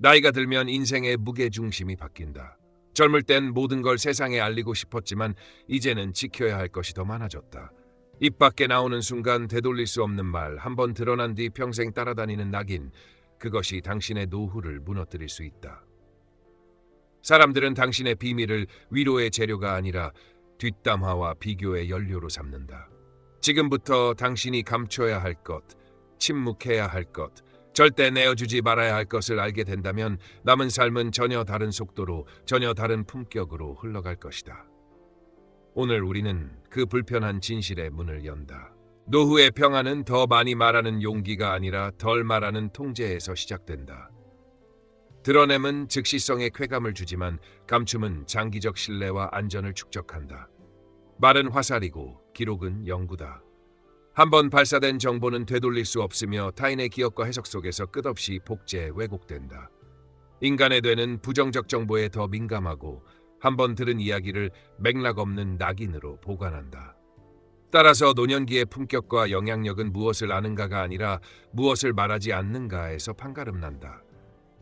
나이가 들면 인생의 무게중심이 바뀐다. 젊을 땐 모든 걸 세상에 알리고 싶었지만 이제는 지켜야 할 것이 더 많아졌다. 입 밖에 나오는 순간 되돌릴 수 없는 말, 한번 드러난 뒤 평생 따라다니는 낙인, 그것이 당신의 노후를 무너뜨릴 수 있다. 사람들은 당신의 비밀을 위로의 재료가 아니라 뒷담화와 비교의 연료로 삼는다. 지금부터 당신이 감춰야 할 것, 침묵해야 할 것, 절대 내어주지 말아야 할 것을 알게 된다면 남은 삶은 전혀 다른 속도로, 전혀 다른 품격으로 흘러갈 것이다. 오늘 우리는 그 불편한 진실의 문을 연다. 노후의 평안은 더 많이 말하는 용기가 아니라 덜 말하는 통제에서 시작된다. 드러냄은 즉시성의 쾌감을 주지만 감춤은 장기적 신뢰와 안전을 축적한다. 말은 화살이고 기록은 연구다. 한번 발사된 정보는 되돌릴 수 없으며 타인의 기억과 해석 속에서 끝없이 복제, 왜곡된다. 인간의 뇌는 부정적 정보에 더 민감하고 한번 들은 이야기를 맥락 없는 낙인으로 보관한다. 따라서 노년기의 품격과 영향력은 무엇을 아는가가 아니라 무엇을 말하지 않는가에서 판가름난다.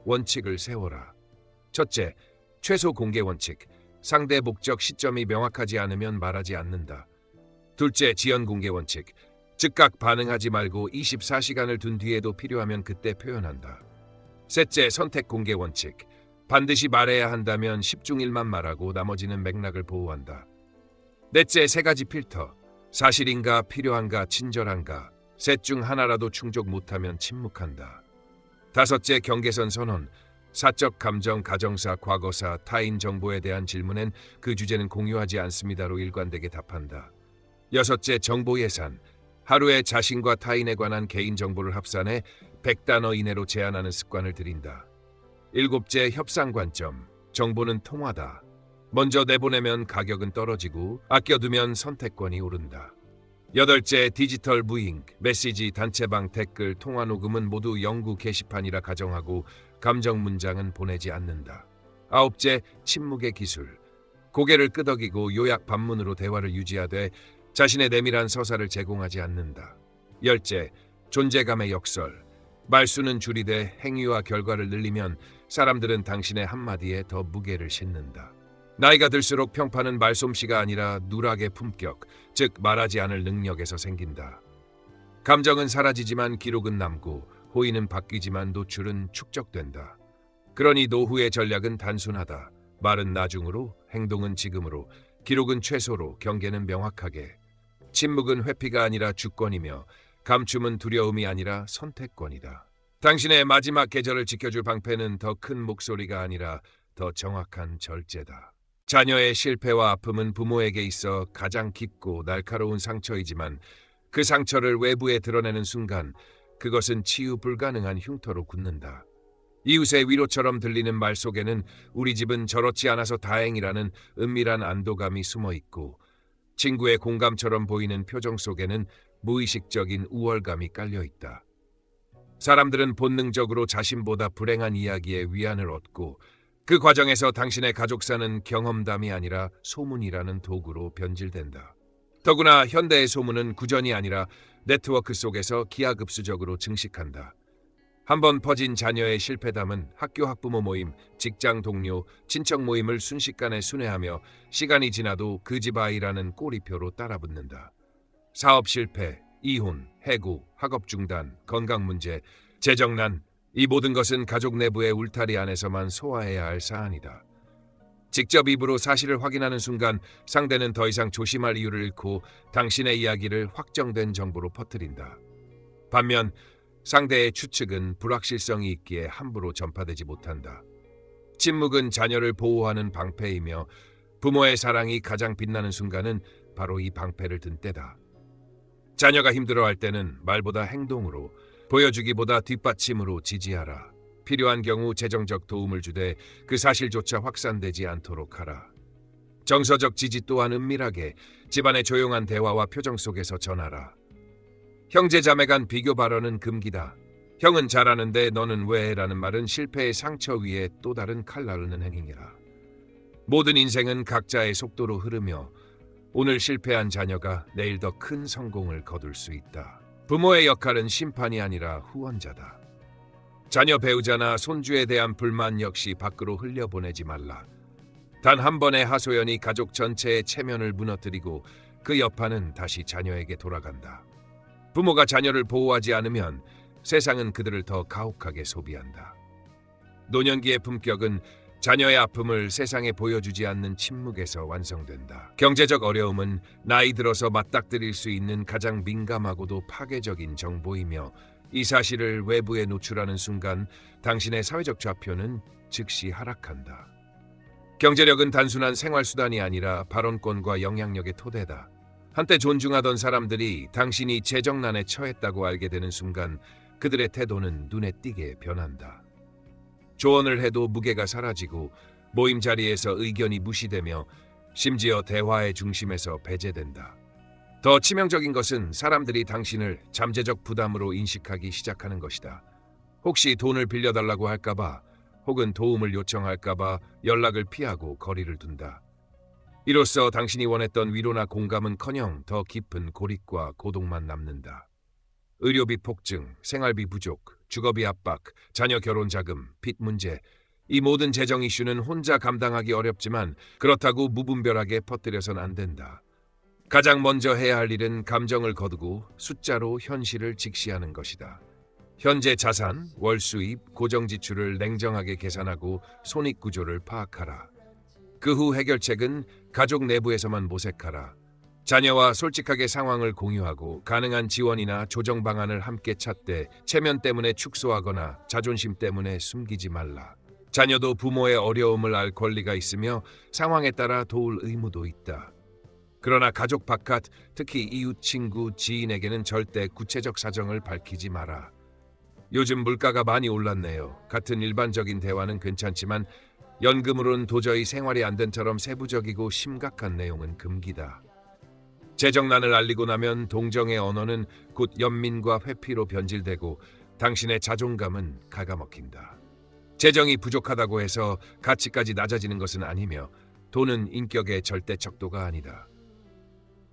원칙을 세워라. 첫째, 최소 공개 원칙. 상대 목적 시점이 명확하지 않으면 말하지 않는다. 둘째, 지연 공개 원칙. 즉각 반응하지 말고 24시간을 둔 뒤에도 필요하면 그때 표현한다. 셋째, 선택 공개 원칙. 반드시 말해야 한다면 10중 1만 말하고 나머지는 맥락을 보호한다. 넷째, 3가지 필터. 사실인가, 필요한가, 친절한가. 셋 중 하나라도 충족 못하면 침묵한다. 다섯째, 경계선 선언. 사적 감정, 가정사, 과거사, 타인 정보에 대한 질문엔 그 주제는 공유하지 않습니다로 일관되게 답한다. 여섯째, 정보 예산. 하루에 자신과 타인에 관한 개인 정보를 합산해 100단어 이내로 제한하는 습관을 들인다. 일곱째, 협상 관점. 정보는 통화다. 먼저 내보내면 가격은 떨어지고 아껴두면 선택권이 오른다. 여덟째, 디지털 무잉. 메시지, 단체방, 댓글, 통화 녹음은 모두 영구 게시판이라 가정하고 감정 문장은 보내지 않는다. 아홉째, 침묵의 기술. 고개를 끄덕이고 요약 반문으로 대화를 유지하되 자신의 내밀한 서사를 제공하지 않는다. 열째, 존재감의 역설. 말수는 줄이되 행위와 결과를 늘리면 사람들은 당신의 한마디에 더 무게를 싣는다. 나이가 들수록 평판은 말솜씨가 아니라 누락의 품격, 즉 말하지 않을 능력에서 생긴다. 감정은 사라지지만 기록은 남고 호의는 바뀌지만 노출은 축적된다. 그러니 노후의 전략은 단순하다. 말은 나중으로, 행동은 지금으로, 기록은 최소로, 경계는 명확하게. 침묵은 회피가 아니라 주권이며 감춤은 두려움이 아니라 선택권이다. 당신의 마지막 계절을 지켜줄 방패는 더 큰 목소리가 아니라 더 정확한 절제다. 자녀의 실패와 아픔은 부모에게 있어 가장 깊고 날카로운 상처이지만 그 상처를 외부에 드러내는 순간 그것은 치유 불가능한 흉터로 굳는다. 이웃의 위로처럼 들리는 말 속에는 우리 집은 저렇지 않아서 다행이라는 은밀한 안도감이 숨어 있고 친구의 공감처럼 보이는 표정 속에는 무의식적인 우월감이 깔려 있다. 사람들은 본능적으로 자신보다 불행한 이야기에 위안을 얻고 그 과정에서 당신의 가족사는 경험담이 아니라 소문이라는 도구로 변질된다. 더구나 현대의 소문은 구전이 아니라 네트워크 속에서 기하급수적으로 증식한다. 한번 퍼진 자녀의 실패담은 학교 학부모 모임, 직장 동료, 친척 모임을 순식간에 순회하며 시간이 지나도 그 집 아이라는 꼬리표로 따라붙는다. 사업 실패, 이혼, 해고, 학업 중단, 건강 문제, 재정난, 이 모든 것은 가족 내부의 울타리 안에서만 소화해야 할 사안이다. 직접 입으로 사실을 확인하는 순간 상대는 더 이상 조심할 이유를 잃고 당신의 이야기를 확정된 정보로 퍼뜨린다. 반면 상대의 추측은 불확실성이 있기에 함부로 전파되지 못한다. 침묵은 자녀를 보호하는 방패이며 부모의 사랑이 가장 빛나는 순간은 바로 이 방패를 든 때다. 자녀가 힘들어할 때는 말보다 행동으로, 보여주기보다 뒷받침으로 지지하라. 필요한 경우 재정적 도움을 주되 그 사실조차 확산되지 않도록 하라. 정서적 지지 또한 은밀하게 집안의 조용한 대화와 표정 속에서 전하라. 형제 자매 간 비교 발언은 금기다. 형은 잘하는데 너는 왜? 라는 말은 실패의 상처 위에 또 다른 칼 나르는 행위라. 모든 인생은 각자의 속도로 흐르며 오늘 실패한 자녀가 내일 더 큰 성공을 거둘 수 있다. 부모의 역할은 심판이 아니라 후원자다. 자녀 배우자나 손주에 대한 불만 역시 밖으로 흘려보내지 말라. 단 한 번의 하소연이 가족 전체의 체면을 무너뜨리고 그 여파는 다시 자녀에게 돌아간다. 부모가 자녀를 보호하지 않으면 세상은 그들을 더 가혹하게 소비한다. 노년기의 품격은 자녀의 아픔을 세상에 보여주지 않는 침묵에서 완성된다. 경제적 어려움은 나이 들어서 맞닥뜨릴 수 있는 가장 민감하고도 파괴적인 정보이며 이 사실을 외부에 노출하는 순간 당신의 사회적 좌표는 즉시 하락한다. 경제력은 단순한 생활수단이 아니라 발언권과 영향력의 토대다. 한때 존중하던 사람들이 당신이 재정난에 처했다고 알게 되는 순간 그들의 태도는 눈에 띄게 변한다. 조언을 해도 무게가 사라지고 모임 자리에서 의견이 무시되며 심지어 대화의 중심에서 배제된다. 더 치명적인 것은 사람들이 당신을 잠재적 부담으로 인식하기 시작하는 것이다. 혹시 돈을 빌려달라고 할까봐 혹은 도움을 요청할까봐 연락을 피하고 거리를 둔다. 이로써 당신이 원했던 위로나 공감은커녕 더 깊은 고립과 고독만 남는다. 의료비 폭증, 생활비 부족, 주거비 압박, 자녀 결혼 자금, 빚 문제, 이 모든 재정 이슈는 혼자 감당하기 어렵지만 그렇다고 무분별하게 퍼뜨려선 안 된다. 가장 먼저 해야 할 일은 감정을 거두고 숫자로 현실을 직시하는 것이다. 현재 자산, 월 수입, 고정 지출을 냉정하게 계산하고 손익 구조를 파악하라. 그 후 해결책은 가족 내부에서만 모색하라. 자녀와 솔직하게 상황을 공유하고 가능한 지원이나 조정 방안을 함께 찾되 체면 때문에 축소하거나 자존심 때문에 숨기지 말라. 자녀도 부모의 어려움을 알 권리가 있으며 상황에 따라 도울 의무도 있다. 그러나 가족 바깥, 특히 이웃, 친구, 지인에게는 절대 구체적 사정을 밝히지 마라. 요즘 물가가 많이 올랐네요. 같은 일반적인 대화는 괜찮지만 연금으로는 도저히 생활이 안 된처럼 세부적이고 심각한 내용은 금기다. 재정난을 알리고 나면 동정의 언어는 곧 연민과 회피로 변질되고 당신의 자존감은 갉아먹힌다. 재정이 부족하다고 해서 가치까지 낮아지는 것은 아니며 돈은 인격의 절대 척도가 아니다.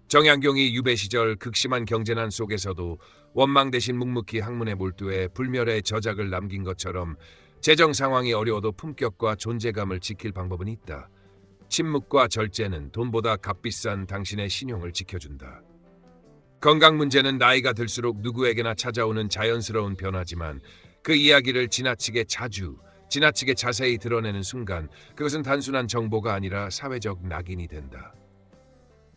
정약용이 유배 시절 극심한 경제난 속에서도 원망 대신 묵묵히 학문에 몰두해 불멸의 저작을 남긴 것처럼 재정 상황이 어려워도 품격과 존재감을 지킬 방법은 있다. 침묵과 절제는 돈보다 값비싼 당신의 신용을 지켜준다. 건강 문제는 나이가 들수록 누구에게나 찾아오는 자연스러운 변화지만 그 이야기를 지나치게 자주, 지나치게 자세히 드러내는 순간 그것은 단순한 정보가 아니라 사회적 낙인이 된다.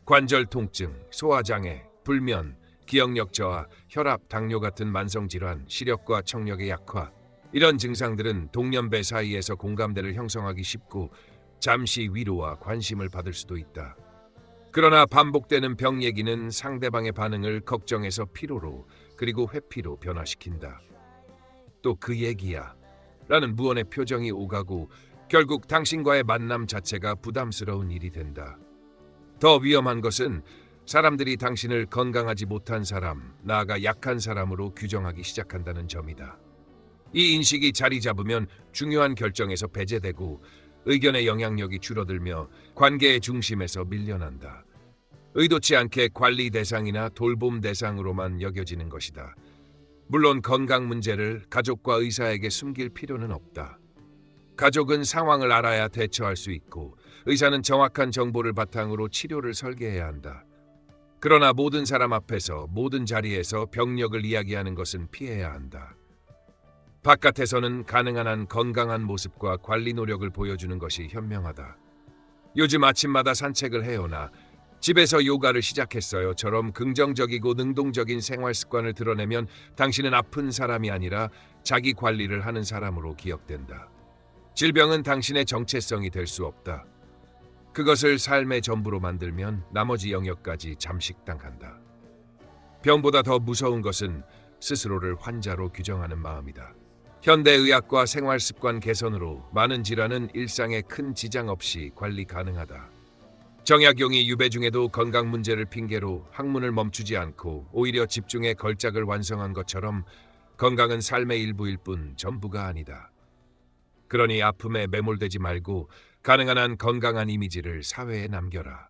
관절 통증, 소화장애, 불면, 기억력 저하, 혈압, 당뇨 같은 만성질환, 시력과 청력의 약화, 이런 증상들은 동년배 사이에서 공감대를 형성하기 쉽고 잠시 위로와 관심을 받을 수도 있다. 그러나 반복되는 병 얘기는 상대방의 반응을 걱정에서 피로로 그리고 회피로 변화시킨다. 또 그 얘기야 라는 무언의 표정이 오가고 결국 당신과의 만남 자체가 부담스러운 일이 된다. 더 위험한 것은 사람들이 당신을 건강하지 못한 사람, 나아가 약한 사람으로 규정하기 시작한다는 점이다. 이 인식이 자리 잡으면 중요한 결정에서 배제되고 의견의 영향력이 줄어들며 관계의 중심에서 밀려난다. 의도치 않게 관리 대상이나 돌봄 대상으로만 여겨지는 것이다. 물론 건강 문제를 가족과 의사에게 숨길 필요는 없다. 가족은 상황을 알아야 대처할 수 있고 의사는 정확한 정보를 바탕으로 치료를 설계해야 한다. 그러나 모든 사람 앞에서 모든 자리에서 병력을 이야기하는 것은 피해야 한다. 바깥에서는 가능한 한 건강한 모습과 관리 노력을 보여주는 것이 현명하다. 요즘 아침마다 산책을 해오나 집에서 요가를 시작했어요처럼 긍정적이고 능동적인 생활 습관을 드러내면 당신은 아픈 사람이 아니라 자기 관리를 하는 사람으로 기억된다. 질병은 당신의 정체성이 될 수 없다. 그것을 삶의 전부로 만들면 나머지 영역까지 잠식당한다. 병보다 더 무서운 것은 스스로를 환자로 규정하는 마음이다. 현대의학과 생활습관 개선으로 많은 질환은 일상에 큰 지장 없이 관리 가능하다. 정약용이 유배 중에도 건강 문제를 핑계로 학문을 멈추지 않고 오히려 집중해 걸작을 완성한 것처럼 건강은 삶의 일부일 뿐 전부가 아니다. 그러니 아픔에 매몰되지 말고 가능한 한 건강한 이미지를 사회에 남겨라.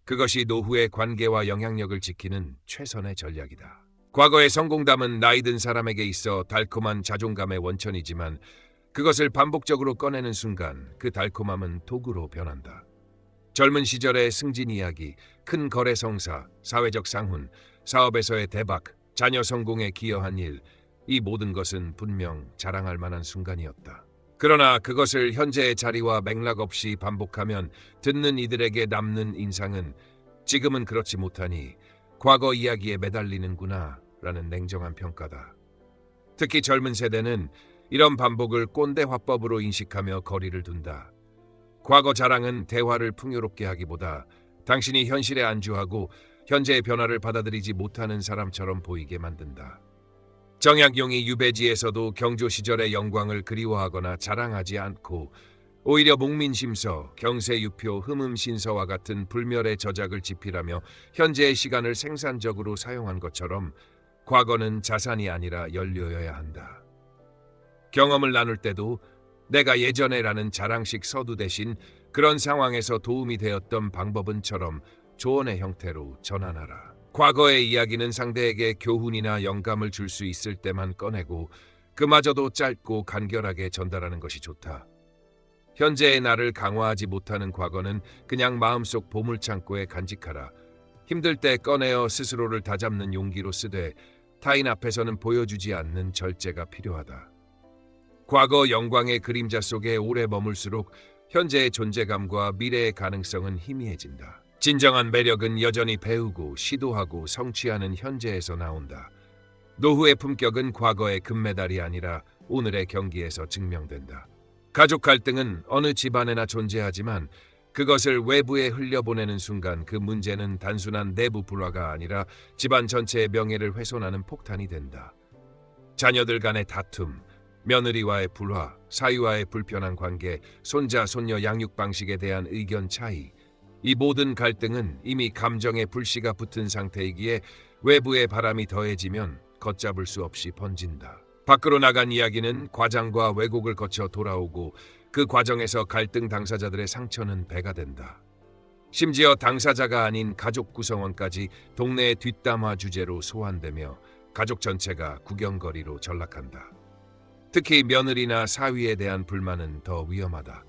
그것이 노후의 관계와 영향력을 지키는 최선의 전략이다. 과거의 성공담은 나이 든 사람에게 있어 달콤한 자존감의 원천이지만 그것을 반복적으로 꺼내는 순간 그 달콤함은 독으로 변한다. 젊은 시절의 승진 이야기, 큰 거래 성사, 사회적 상훈, 사업에서의 대박, 자녀 성공에 기여한 일, 이 모든 것은 분명 자랑할 만한 순간이었다. 그러나 그것을 현재의 자리와 맥락 없이 반복하면 듣는 이들에게 남는 인상은 지금은 그렇지 못하니 과거 이야기에 매달리는구나 라는 냉정한 평가다. 특히 젊은 세대는 이런 반복을 꼰대 화법으로 인식하며 거리를 둔다. 과거 자랑은 대화를 풍요롭게 하기보다 당신이 현실에 안주하고 현재의 변화를 받아들이지 못하는 사람처럼 보이게 만든다. 정약용이 유배지에서도 경조 시절의 영광을 그리워하거나 자랑하지 않고 오히려 목민심서, 경세유표, 흠음신서와 같은 불멸의 저작을 집필하며 현재의 시간을 생산적으로 사용한 것처럼 과거는 자산이 아니라 연료여야 한다. 경험을 나눌 때도 내가 예전에라는 자랑식 서두 대신 그런 상황에서 도움이 되었던 방법은처럼 조언의 형태로 전환하라. 과거의 이야기는 상대에게 교훈이나 영감을 줄 수 있을 때만 꺼내고 그마저도 짧고 간결하게 전달하는 것이 좋다. 현재의 나를 강화하지 못하는 과거는 그냥 마음속 보물창고에 간직하라. 힘들 때 꺼내어 스스로를 다잡는 용기로 쓰되 타인 앞에서는 보여주지 않는 절제가 필요하다. 과거 영광의 그림자 속에 오래 머물수록 현재의 존재감과 미래의 가능성은 희미해진다. 진정한 매력은 여전히 배우고 시도하고 성취하는 현재에서 나온다. 노후의 품격은 과거의 금메달이 아니라 오늘의 경기에서 증명된다. 가족 갈등은 어느 집안에나 존재하지만 그것을 외부에 흘려보내는 순간 그 문제는 단순한 내부 불화가 아니라 집안 전체의 명예를 훼손하는 폭탄이 된다. 자녀들 간의 다툼, 며느리와의 불화, 사위와의 불편한 관계, 손자, 손녀 양육 방식에 대한 의견 차이, 이 모든 갈등은 이미 감정의 불씨가 붙은 상태이기에 외부의 바람이 더해지면 걷잡을 수 없이 번진다. 밖으로 나간 이야기는 과장과 왜곡을 거쳐 돌아오고 그 과정에서 갈등 당사자들의 상처는 배가 된다. 심지어 당사자가 아닌 가족 구성원까지 동네의 뒷담화 주제로 소환되며 가족 전체가 구경거리로 전락한다. 특히 며느리나 사위에 대한 불만은 더 위험하다.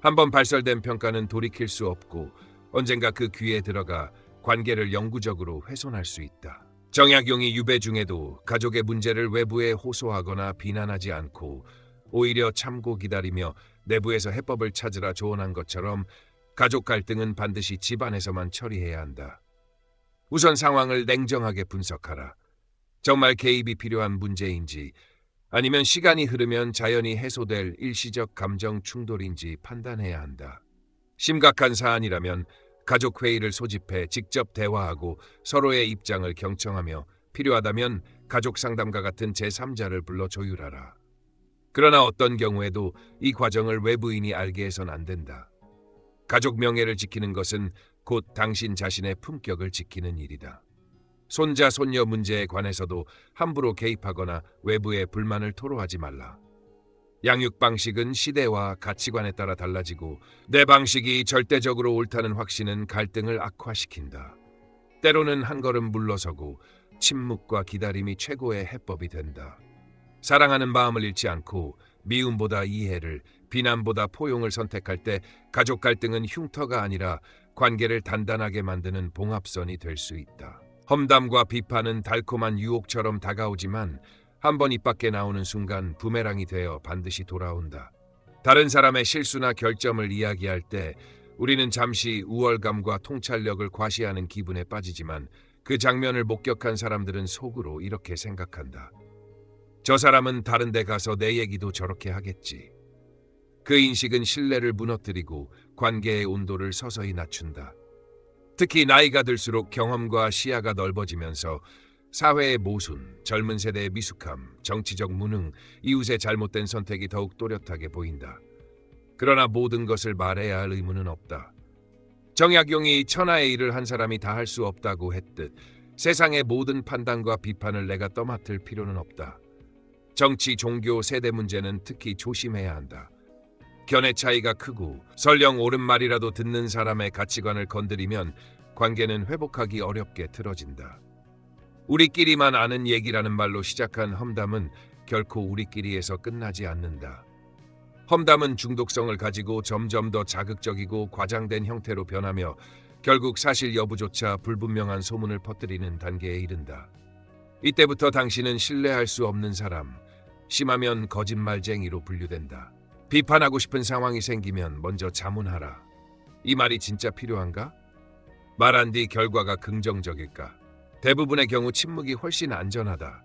한번 발설된 평가는 돌이킬 수 없고 언젠가 그 귀에 들어가 관계를 영구적으로 훼손할 수 있다. 정약용이 유배 중에도 가족의 문제를 외부에 호소하거나 비난하지 않고 오히려 참고 기다리며 내부에서 해법을 찾으라 조언한 것처럼 가족 갈등은 반드시 집안에서만 처리해야 한다. 우선 상황을 냉정하게 분석하라. 정말 개입이 필요한 문제인지 아니면 시간이 흐르면 자연히 해소될 일시적 감정 충돌인지 판단해야 한다. 심각한 사안이라면 가족 회의를 소집해 직접 대화하고 서로의 입장을 경청하며 필요하다면 가족 상담가 같은 제3자를 불러 조율하라. 그러나 어떤 경우에도 이 과정을 외부인이 알게 해선 안 된다. 가족 명예를 지키는 것은 곧 당신 자신의 품격을 지키는 일이다. 손자, 손녀 문제에 관해서도 함부로 개입하거나 외부에 불만을 토로하지 말라. 양육 방식은 시대와 가치관에 따라 달라지고 내 방식이 절대적으로 옳다는 확신은 갈등을 악화시킨다. 때로는 한 걸음 물러서고 침묵과 기다림이 최고의 해법이 된다. 사랑하는 마음을 잃지 않고 미움보다 이해를, 비난보다 포용을 선택할 때 가족 갈등은 흉터가 아니라 관계를 단단하게 만드는 봉합선이 될 수 있다. 험담과 비판은 달콤한 유혹처럼 다가오지만 한번 입 밖에 나오는 순간 부메랑이 되어 반드시 돌아온다. 다른 사람의 실수나 결점을 이야기할 때 우리는 잠시 우월감과 통찰력을 과시하는 기분에 빠지지만 그 장면을 목격한 사람들은 속으로 이렇게 생각한다. 저 사람은 다른 데 가서 내 얘기도 저렇게 하겠지. 그 인식은 신뢰를 무너뜨리고 관계의 온도를 서서히 낮춘다. 특히 나이가 들수록 경험과 시야가 넓어지면서 사회의 모순, 젊은 세대의 미숙함, 정치적 무능, 이웃의 잘못된 선택이 더욱 또렷하게 보인다. 그러나 모든 것을 말해야 할 의무는 없다. 정약용이 천하의 일을 한 사람이 다 할 수 없다고 했듯 세상의 모든 판단과 비판을 내가 떠맡을 필요는 없다. 정치, 종교, 세대 문제는 특히 조심해야 한다. 견해 차이가 크고 설령 옳은 말이라도 듣는 사람의 가치관을 건드리면 관계는 회복하기 어렵게 틀어진다. 우리끼리만 아는 얘기라는 말로 시작한 험담은 결코 우리끼리에서 끝나지 않는다. 험담은 중독성을 가지고 점점 더 자극적이고 과장된 형태로 변하며 결국 사실 여부조차 불분명한 소문을 퍼뜨리는 단계에 이른다. 이때부터 당신은 신뢰할 수 없는 사람, 심하면 거짓말쟁이로 분류된다. 비판하고 싶은 상황이 생기면 먼저 자문하라. 이 말이 진짜 필요한가? 말한 뒤 결과가 긍정적일까? 대부분의 경우 침묵이 훨씬 안전하다.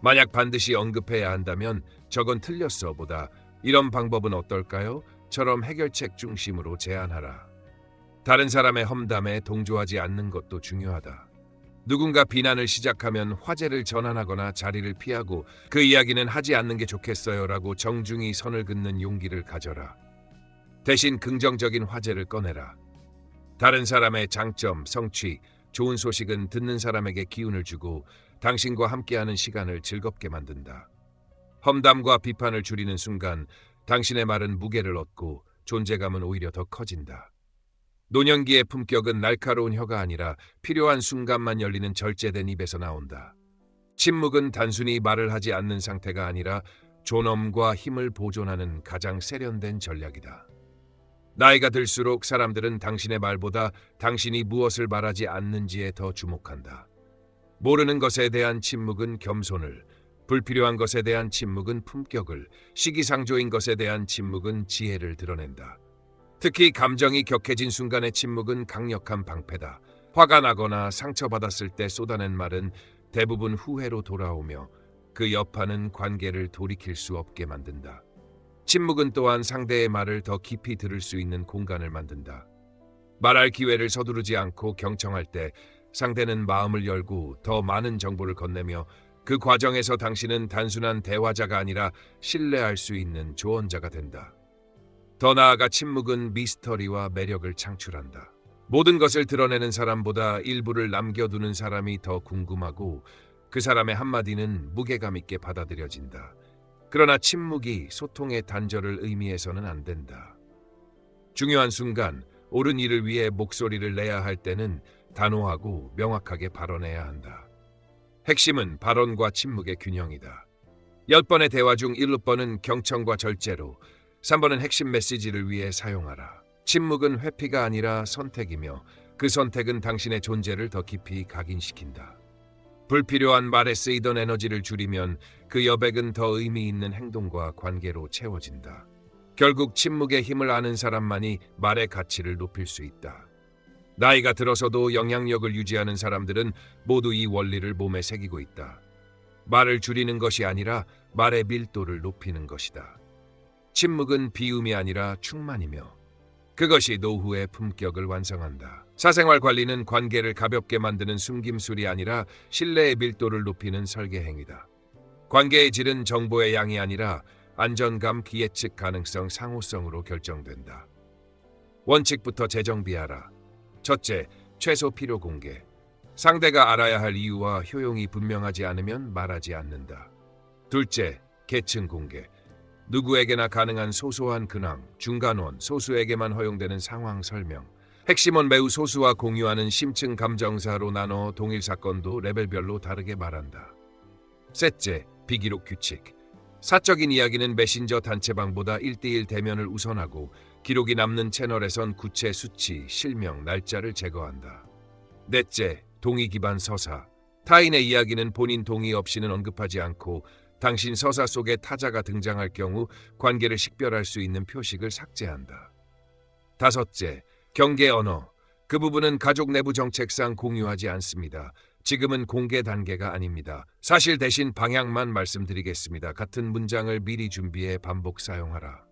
만약 반드시 언급해야 한다면 저건 틀렸어 보다 이런 방법은 어떨까요? 처럼 해결책 중심으로 제안하라. 다른 사람의 험담에 동조하지 않는 것도 중요하다. 누군가 비난을 시작하면 화제를 전환하거나 자리를 피하고 그 이야기는 하지 않는 게 좋겠어요라고 정중히 선을 긋는 용기를 가져라. 대신 긍정적인 화제를 꺼내라. 다른 사람의 장점, 성취, 좋은 소식은 듣는 사람에게 기운을 주고 당신과 함께하는 시간을 즐겁게 만든다. 험담과 비판을 줄이는 순간 당신의 말은 무게를 얻고 존재감은 오히려 더 커진다. 노년기의 품격은 날카로운 혀가 아니라 필요한 순간만 열리는 절제된 입에서 나온다. 침묵은 단순히 말을 하지 않는 상태가 아니라 존엄과 힘을 보존하는 가장 세련된 전략이다. 나이가 들수록 사람들은 당신의 말보다 당신이 무엇을 말하지 않는지에 더 주목한다. 모르는 것에 대한 침묵은 겸손을, 불필요한 것에 대한 침묵은 품격을, 시기상조인 것에 대한 침묵은 지혜를 드러낸다. 특히 감정이 격해진 순간의 침묵은 강력한 방패다. 화가 나거나 상처받았을 때 쏟아낸 말은 대부분 후회로 돌아오며 그 여파는 관계를 돌이킬 수 없게 만든다. 침묵은 또한 상대의 말을 더 깊이 들을 수 있는 공간을 만든다. 말할 기회를 서두르지 않고 경청할 때 상대는 마음을 열고 더 많은 정보를 건네며 그 과정에서 당신은 단순한 대화자가 아니라 신뢰할 수 있는 조언자가 된다. 더 나아가 침묵은 미스터리와 매력을 창출한다. 모든 것을 드러내는 사람보다 일부를 남겨두는 사람이 더 궁금하고 그 사람의 한마디는 무게감 있게 받아들여진다. 그러나 침묵이 소통의 단절을 의미해서는 안 된다. 중요한 순간, 옳은 일을 위해 목소리를 내야 할 때는 단호하고 명확하게 발언해야 한다. 핵심은 발언과 침묵의 균형이다. 10번의 대화 중 7번은 경청과 절제로, 3번은 핵심 메시지를 위해 사용하라. 침묵은 회피가 아니라 선택이며 그 선택은 당신의 존재를 더 깊이 각인시킨다. 불필요한 말에 쓰이던 에너지를 줄이면 그 여백은 더 의미 있는 행동과 관계로 채워진다. 결국 침묵의 힘을 아는 사람만이 말의 가치를 높일 수 있다. 나이가 들어서도 영향력을 유지하는 사람들은 모두 이 원리를 몸에 새기고 있다. 말을 줄이는 것이 아니라 말의 밀도를 높이는 것이다. 침묵은 비움이 아니라 충만이며 그것이 노후의 품격을 완성한다. 사생활 관리는 관계를 가볍게 만드는 숨김술이 아니라 신뢰의 밀도를 높이는 설계 행위다. 관계의 질은 정보의 양이 아니라 안전감, 기예측 가능성, 상호성으로 결정된다. 원칙부터 재정비하라. 첫째, 최소 필요 공개. 상대가 알아야 할 이유와 효용이 분명하지 않으면 말하지 않는다. 둘째, 계층 공개. 누구에게나 가능한 소소한 근황, 중간원, 소수에게만 허용되는 상황 설명. 핵심은 매우 소수와 공유하는 심층 감정사로 나눠 동일 사건도 레벨별로 다르게 말한다. 셋째, 비기록 규칙. 사적인 이야기는 메신저 단체방보다 1:1 대면을 우선하고 기록이 남는 채널에선 구체 수치, 실명, 날짜를 제거한다. 넷째, 동의 기반 서사. 타인의 이야기는 본인 동의 없이는 언급하지 않고 당신 서사 속에 타자가 등장할 경우 관계를 식별할 수 있는 표식을 삭제한다. 다섯째, 경계 언어. 그 부분은 가족 내부 정책상 공유하지 않습니다. 지금은 공개 단계가 아닙니다. 사실 대신 방향만 말씀드리겠습니다. 같은 문장을 미리 준비해 반복 사용하라.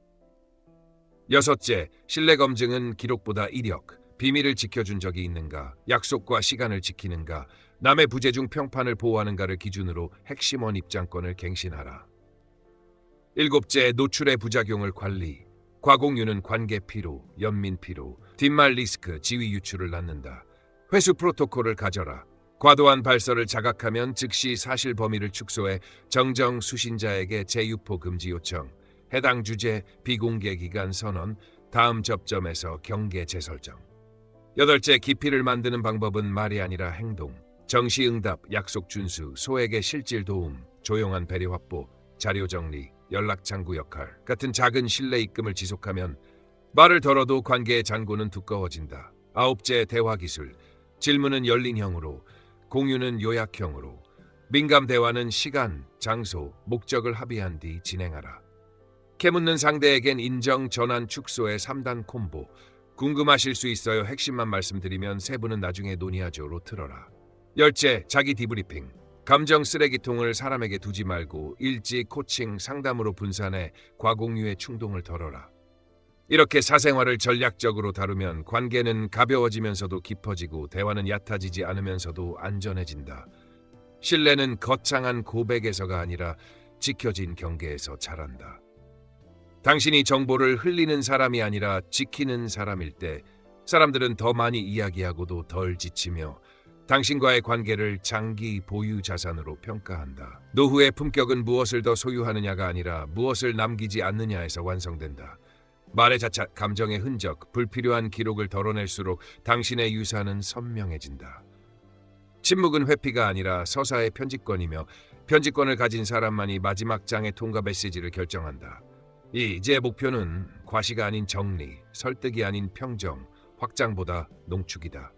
여섯째, 신뢰 검증은 기록보다 이력. 비밀을 지켜준 적이 있는가, 약속과 시간을 지키는가, 남의 부재 중 평판을 보호하는가를 기준으로 핵심원 입장권을 갱신하라. 일곱째, 노출의 부작용을 관리. 과공유는 관계 피로, 연민 피로, 뒷말 리스크, 지위 유출을 낳는다. 회수 프로토콜을 가져라. 과도한 발설을 자각하면 즉시 사실 범위를 축소해 정정 수신자에게 재유포 금지 요청, 해당 주제, 비공개 기간 선언, 다음 접점에서 경계 재설정. 여덟째, 깊이를 만드는 방법은 말이 아니라 행동. 정시응답, 약속 준수, 소에게 실질 도움, 조용한 배려 확보, 자료 정리, 연락 창구 역할 같은 작은 신뢰 입금을 지속하면 말을 덜어도 관계의 잔고는 두꺼워진다. 아홉째, 대화 기술. 질문은 열린형으로, 공유는 요약형으로, 민감 대화는 시간, 장소, 목적을 합의한 뒤 진행하라. 캐묻는 상대에겐 인정, 전환, 축소의 3단 콤보. 궁금하실 수 있어요. 핵심만 말씀드리면 세부는 나중에 논의하죠로 틀어라. 열째, 자기 디브리핑. 감정 쓰레기통을 사람에게 두지 말고 일지, 코칭, 상담으로 분산해 과공유의 충동을 덜어라. 이렇게 사생활을 전략적으로 다루면 관계는 가벼워지면서도 깊어지고 대화는 얕아지지 않으면서도 안전해진다. 신뢰는 거창한 고백에서가 아니라 지켜진 경계에서 자란다. 당신이 정보를 흘리는 사람이 아니라 지키는 사람일 때 사람들은 더 많이 이야기하고도 덜 지치며 당신과의 관계를 장기 보유 자산으로 평가한다. 노후의 품격은 무엇을 더 소유하느냐가 아니라 무엇을 남기지 않느냐에서 완성된다. 말의 자착, 감정의 흔적, 불필요한 기록을 덜어낼수록 당신의 유산은 선명해진다. 침묵은 회피가 아니라 서사의 편집권이며 편집권을 가진 사람만이 마지막 장의 통과 메시지를 결정한다. 이제 목표는 과시가 아닌 정리, 설득이 아닌 평정, 확장보다 농축이다.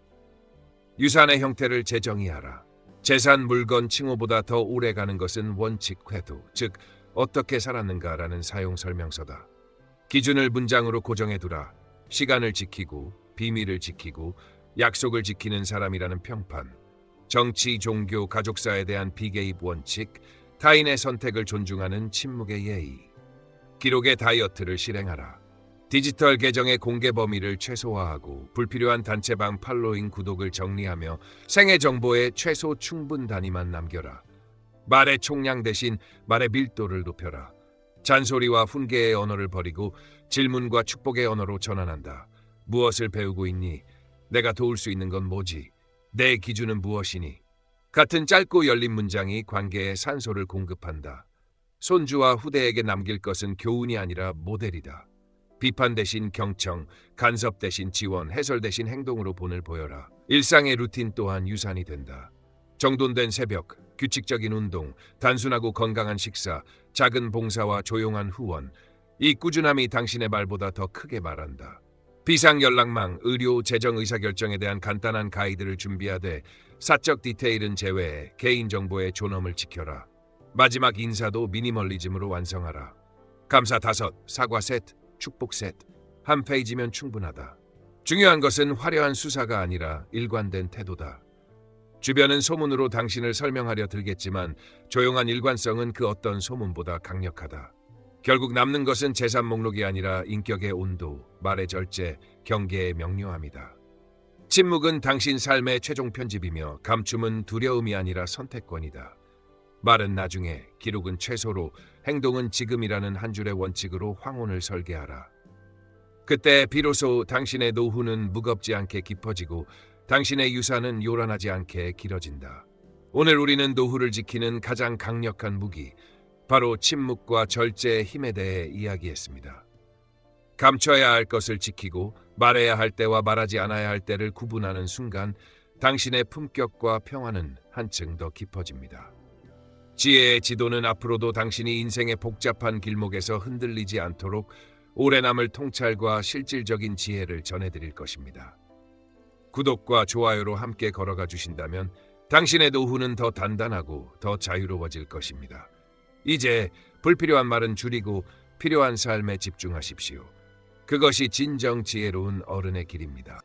유산의 형태를 재정의하라. 재산, 물건, 칭호보다 더 오래가는 것은 원칙 회도, 즉 어떻게 살았는가라는 사용 설명서다. 기준을 문장으로 고정해두라. 시간을 지키고, 비밀을 지키고, 약속을 지키는 사람이라는 평판. 정치, 종교, 가족사에 대한 비개입 원칙, 타인의 선택을 존중하는 침묵의 예의. 기록의 다이어트를 실행하라. 디지털 계정의 공개 범위를 최소화하고 불필요한 단체방 팔로잉 구독을 정리하며 생애 정보의 최소 충분 단위만 남겨라. 말의 총량 대신 말의 밀도를 높여라. 잔소리와 훈계의 언어를 버리고 질문과 축복의 언어로 전환한다. 무엇을 배우고 있니? 내가 도울 수 있는 건 뭐지? 내 기준은 무엇이니? 같은 짧고 열린 문장이 관계에 산소를 공급한다. 손주와 후대에게 남길 것은 교훈이 아니라 모델이다. 비판 대신 경청, 간섭 대신 지원, 해설 대신 행동으로 본을 보여라. 일상의 루틴 또한 유산이 된다. 정돈된 새벽, 규칙적인 운동, 단순하고 건강한 식사, 작은 봉사와 조용한 후원. 이 꾸준함이 당신의 말보다 더 크게 말한다. 비상연락망, 의료, 재정 의사결정에 대한 간단한 가이드를 준비하되 사적 디테일은 제외해 개인정보의 존엄을 지켜라. 마지막 인사도 미니멀리즘으로 완성하라. 감사 5, 사과 셋, 축복 셋. 한 페이지면 충분하다. 중요한 것은 화려한 수사가 아니라 일관된 태도다. 주변은 소문으로 당신을 설명하려 들겠지만 조용한 일관성은 그 어떤 소문보다 강력하다. 결국 남는 것은 재산 목록이 아니라 인격의 온도, 말의 절제, 경계의 명료함이다. 침묵은 당신 삶의 최종 편집이며 감춤은 두려움이 아니라 선택권이다. 말은 나중에, 기록은 최소로, 행동은 지금이라는 한 줄의 원칙으로 황혼을 설계하라. 그때 비로소 당신의 노후는 무겁지 않게 깊어지고 당신의 유산은 요란하지 않게 길어진다. 오늘 우리는 노후를 지키는 가장 강력한 무기, 바로 침묵과 절제의 힘에 대해 이야기했습니다. 감춰야 할 것을 지키고 말해야 할 때와 말하지 않아야 할 때를 구분하는 순간 당신의 품격과 평화는 한층 더 깊어집니다. 지혜의 지도는 앞으로도 당신이 인생의 복잡한 길목에서 흔들리지 않도록 오래 남을 통찰과 실질적인 지혜를 전해드릴 것입니다. 구독과 좋아요로 함께 걸어가 주신다면 당신의 노후는 더 단단하고 더 자유로워질 것입니다. 이제 불필요한 말은 줄이고 필요한 삶에 집중하십시오. 그것이 진정 지혜로운 어른의 길입니다.